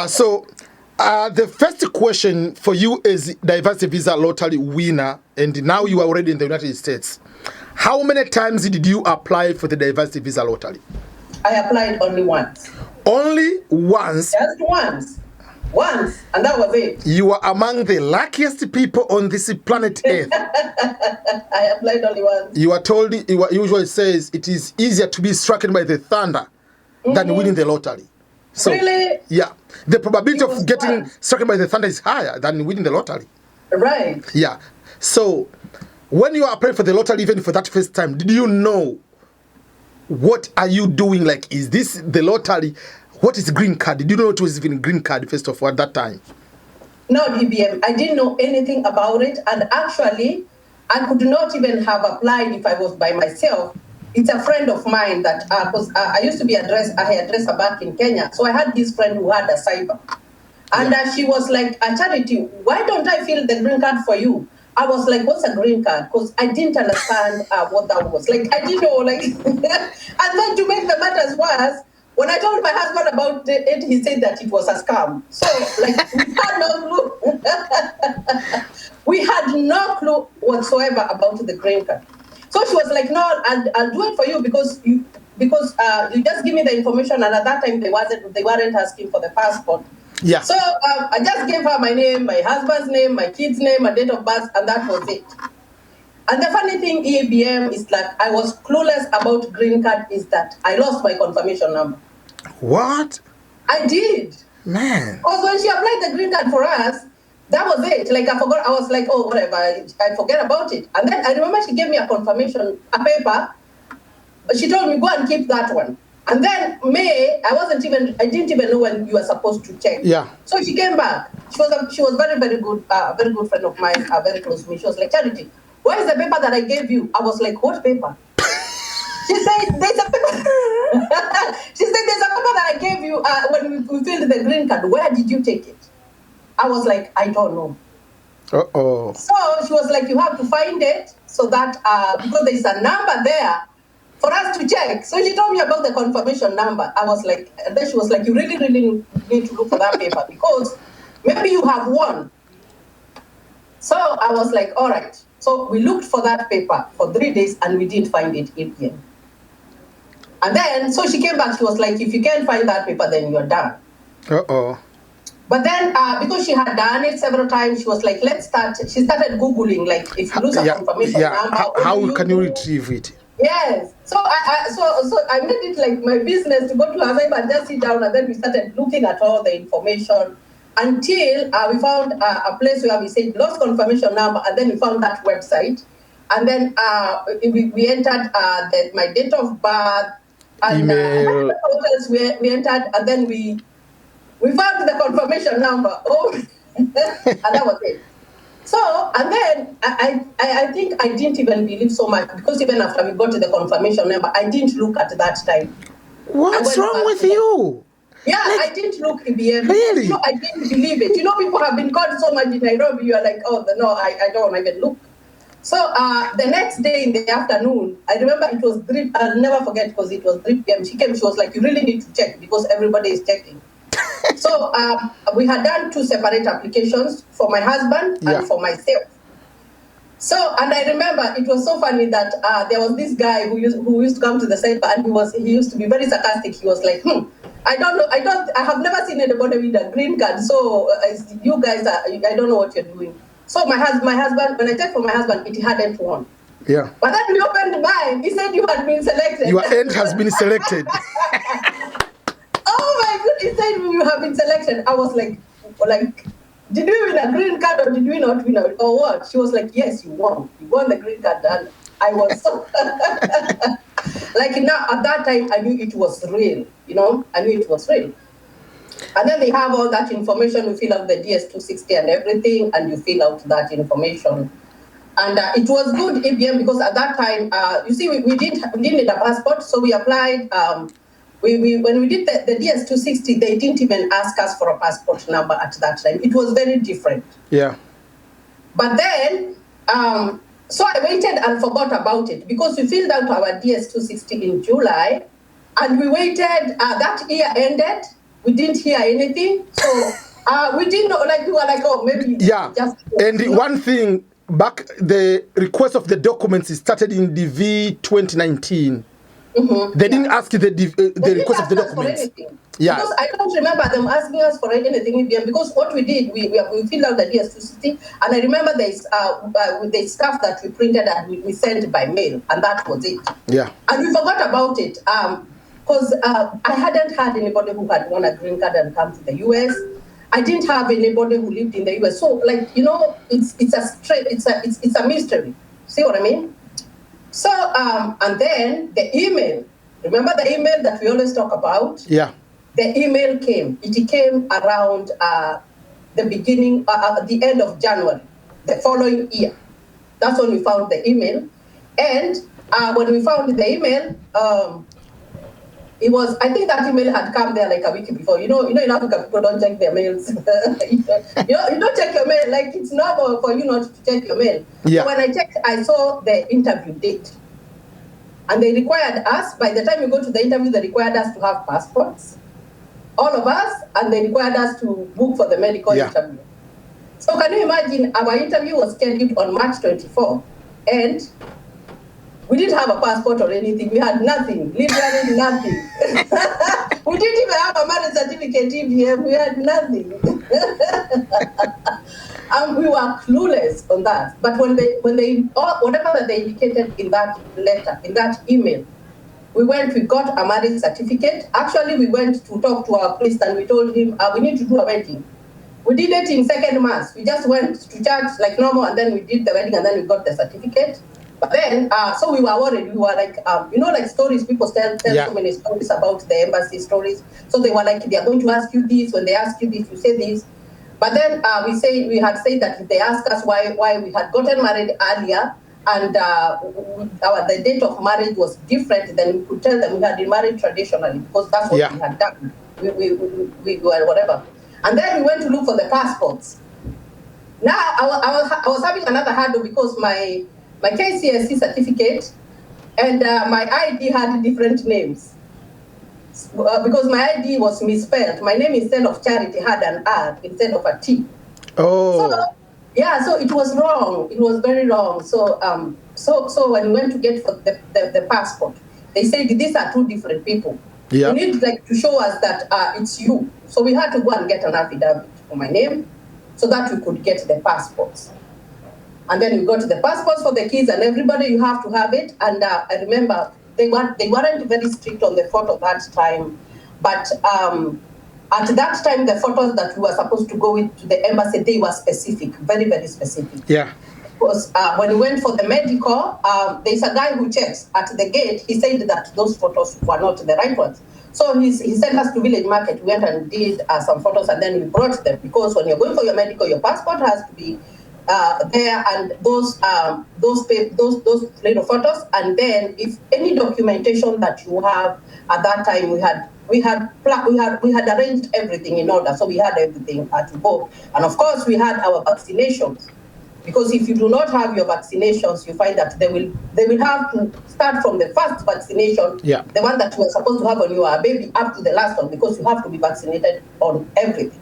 So the first question for you is diversity visa lottery winner, and now you are already in the United States. How many times did you apply for the diversity visa lottery? I applied only once. Only once? Just once. Once, and that was it. You are among the luckiest people on this planet Earth. I applied only once. You are told, it usually says, it is easier to be struck by the thunder than winning the lottery. So, really? Yeah. The probability of getting struck by the thunder is higher than winning the lottery. Right. Yeah. So, when you applied for the lottery, even for that first time, did you know what are you doing? Like, is this the lottery? What is green card? Did you know it was even green card first of all at that time? No, EBM. I didn't know anything about it, and actually, I could not even have applied if I was by myself. It's a friend of mine that because I used to be a hairdresser back in Kenya, so I had this friend who had a cyber, and she was like, "Charity, why don't I fill the green card for you?" I was like, "What's a green card?" Because I didn't understand what that was. Like, I didn't know. Like, and then to make the matters worse, when I told my husband about it, he said that it was a scam. So, like, we had no clue. We had no clue whatsoever about the green card. So she was like, "No, I'll do it for you because you just give me the information." And at that time, they weren't asking for the passport. Yeah. So I just gave her my name, my husband's name, my kid's name, my date of birth, and that was it. And the funny thing, EBM, is that I was clueless about green card is that I lost my confirmation number. What? I did. Man. Because when she applied the green card for us, that was it. Like, I forgot. I was like, oh, whatever. I forget about it. And then I remember she gave me a confirmation, a paper. She told me, go and keep that one. And then May, I didn't even know when you were supposed to check. Yeah. So she came back. She was very, very good friend of mine, very close to me. She was like, "Charity, where is the paper that I gave you?" I was like, "What paper?" She said, "There's a paper." She said, "There's a paper that I gave you when we filled the green card. Where did you take it?" I was like, "I don't know." Uh-oh. So she was like, "You have to find it so that because there's a number there for us to check." So she told me about the confirmation number. I was like, and then she was like, "You really, really need to look for that paper because maybe you have won." So I was like, all right. So we looked for that paper for 3 days and we didn't find it again. And then, so she came back, she was like, "If you can't find that paper, then you're done." Uh-oh. But then, because she had done it several times, she was like, let's start. She started Googling, like, if you lose a confirmation number. How can you retrieve it? Yes. So I made it like my business to go to her site and just sit down, and then we started looking at all the information until we found a place where we said lost confirmation number, and then we found that website. And then we entered my date of birth, and email. What else we entered, and then we found the confirmation number. Oh, and that was it. So, and then I think I didn't even believe so much because even after we got to the confirmation number, I didn't look at that time. What's wrong with you? Yeah, I didn't look EBM. Really? You know, I didn't believe it. You know, people have been called so much in Nairobi. You are like, oh, no, I don't even look. So the next day in the afternoon, I remember it was 3, I'll never forget because it was 3 p.m. She came, she was like, "You really need to check because everybody is checking." So we had done 2 separate applications for my husband and for myself. So, and I remember it was so funny that there was this guy who used to come to the center, and he used to be very sarcastic. He was like, "I don't know, I have never seen anybody with a green card. So you guys I don't know what you're doing." So my husband, when I checked for my husband, it hadn't won. Yeah. But then we opened mine. He said, "You had been selected. Your end has been selected." Oh my God! He said, "You have been selected." I was like, "Did we win a green card or did we not win it or what?" She was like, "Yes, you won. You won the green card." And I was so like, now at that time I knew it was real. You know, I knew it was real. And then they have all that information. You fill out the DS-260 and everything, and you fill out that information. And it was good EBM because at that time, you see, we didn't need a passport, so we applied. When we did the DS-260, they didn't even ask us for a passport number at that time. It was very different. Yeah. But then, so I waited and forgot about it because we filled out our DS-260 in July, and we waited. That year ended, we didn't hear anything. So we didn't know, like, we were like, oh, maybe just... And one thing, back, the request of the documents started in DV 2019. They didn't ask the request of the documents. Yeah. Because I don't remember them asking us for anything, because what we did, we filled out the DS260, and I remember the stuff that we printed and we sent by mail, and that was it. Yeah. And we forgot about it, because I hadn't had anybody who had won a green card and come to the US. I didn't have anybody who lived in the US. So, like, you know, it's a mystery. See what I mean? So, and then the email, remember the email that we always talk about? Yeah. The email came. It came around the beginning, the end of January, the following year. That's when we found the email. And when we found the email, it was, I think that email had come there like a week before. You know, in Africa, people don't check their mails. you don't check your mail. Like, it's normal for you not to check your mail. Yeah. So when I checked, I saw the interview date. And they required us, by the time we go to the interview, they required us to have passports, all of us, and they required us to book for the medical interview. So can you imagine, our interview was scheduled on March 24, and we didn't have a passport or anything. We had nothing, literally nothing. We didn't even have a marriage certificate, EBM. We had nothing. And we were clueless on that. But when they whatever that they indicated in that letter, in that email, we got a marriage certificate. Actually, we went to talk to our priest and we told him, we need to do a wedding. We did it in second mass. We just went to church like normal, and then we did the wedding, and then we got the certificate. But then, so we were worried. We were like, like stories, people tell so many stories about the embassy stories. So they were like, they are going to ask you this. When they ask you this, you say this. But then we had said that if they ask us why we had gotten married earlier, and the date of marriage was different, then we could tell them we had been married traditionally, because that's what we had done. We were whatever. And then we went to look for the passports. Now, I was having another hurdle because my KCSE certificate and my ID had different names. Because my ID was misspelled. My name instead of Charity had an R instead of a T. Oh. So it was wrong. It was very wrong. So so when we went to get the passport, they said these are two different people. You need to show us that it's you. So we had to go and get an affidavit for my name so that we could get the passports. And then we got the passports for the kids and everybody. You have to have it. And I remember they weren't very strict on the photo that time, but at that time the photos that we were supposed to go with to the embassy, they were specific, very, very specific. Yeah. Because when we went for the medical, there's a guy who checks at the gate. He said that those photos were not the right ones. So he sent us to Village Market. We went and did some photos, and then we brought them, because when you're going for your medical, your passport has to be there, and those little photos, and then if any documentation that you have at that time, we had arranged everything in order, so we had everything to go, and of course we had our vaccinations, because if you do not have your vaccinations, you find that they will have to start from the first vaccination, the one that you were supposed to have when you are a baby, up to the last one, because you have to be vaccinated on everything.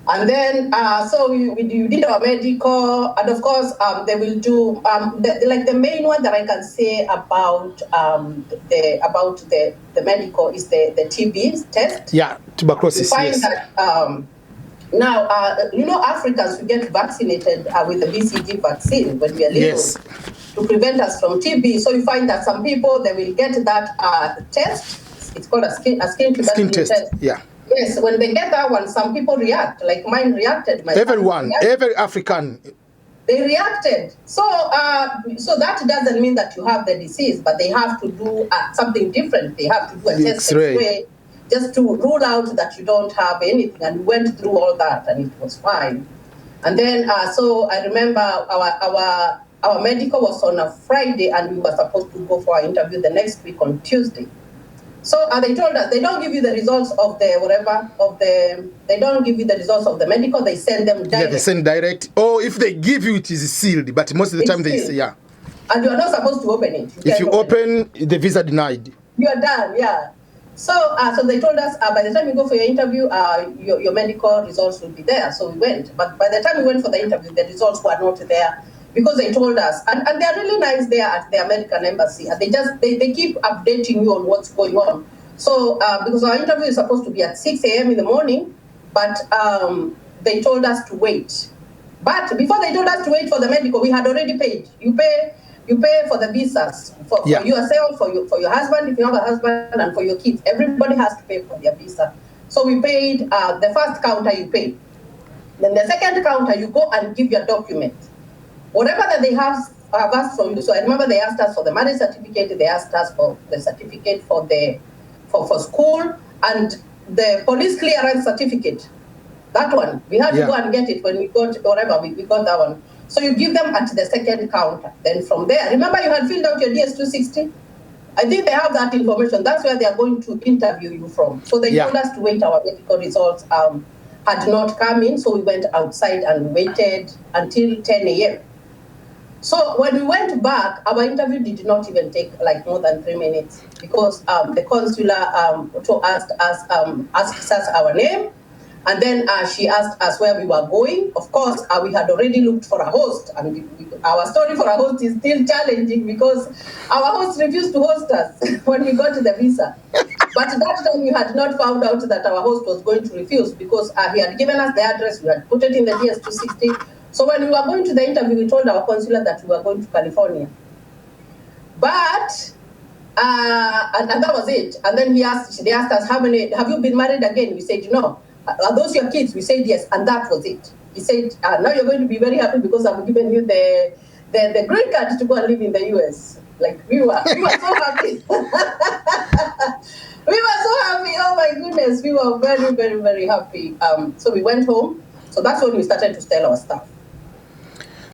And then, so we did our medical, and of course, they will do the main one that I can say about the medical is the TB test. Yeah, tuberculosis. We find that now, Africans, we get vaccinated with the BCG vaccine when we are little to prevent us from TB. So you find that some people, they will get that test. It's called a skin test. Yeah. Yes, when they get that one, some people react. Like mine reacted. Every African. They reacted. So that doesn't mean that you have the disease, but they have to do something different. They have to do a test X-ray just to rule out that you don't have anything. And we went through all that, and it was fine. And then, so I remember our medical was on a Friday, and we were supposed to go for our interview the next week on Tuesday. So they told us they don't give you the results of they don't give you the results of the medical, they send them direct. Yeah, they send direct. Or if they give you, it is sealed, but most of the time they say, And you are not supposed to open it. If you open, the visa denied. You are done, So they told us, by the time you go for your interview, your medical results will be there. So we went. But by the time we went for the interview, the results were not there because they told us. And they're really nice there at the American Embassy. And they keep updating you on what's going on. So because our interview is supposed to be at 6 a.m. in the morning, but they told us to wait. But before they told us to wait for the medical, we had already paid. You pay for the visas for yourself, for your husband, if you have a husband, and for your kids. Everybody has to pay for their visa. So we paid the first counter you pay. Then the second counter, you go and give your document. Whatever that they have asked from you. So I remember they asked us for the marriage certificate, they asked us for the certificate for school, and the police clearance certificate. That one, we had to go and get it when we got whatever, we got that one. So you give them at the second counter. Then from there, remember you had filled out your DS-260? I think they have that information. That's where they are going to interview you from. So they told us to wait. Our medical results had not come in, so we went outside and waited until 10 a.m. So when we went back, our interview did not even take like more than 3 minutes because the consular asked us our name. And then she asked us where we were going. Of course, we had already looked for a host. And our story for a host is still challenging because our host refused to host us when we got the visa. But that time we had not found out that our host was going to refuse because he had given us the address. We had put it in the DS-260. So when we were going to the interview, we told our consular that we were going to California. But, and that was it. And then they asked us, have you been married again? We said, no. Are those your kids? We said yes, and that was it. He said, now you're going to be very happy because I'm giving you the green card to go and live in the US. Like, we were so happy. We were so happy. Oh my goodness, we were very, very, very happy. So we went home. So that's when we started to tell our staff.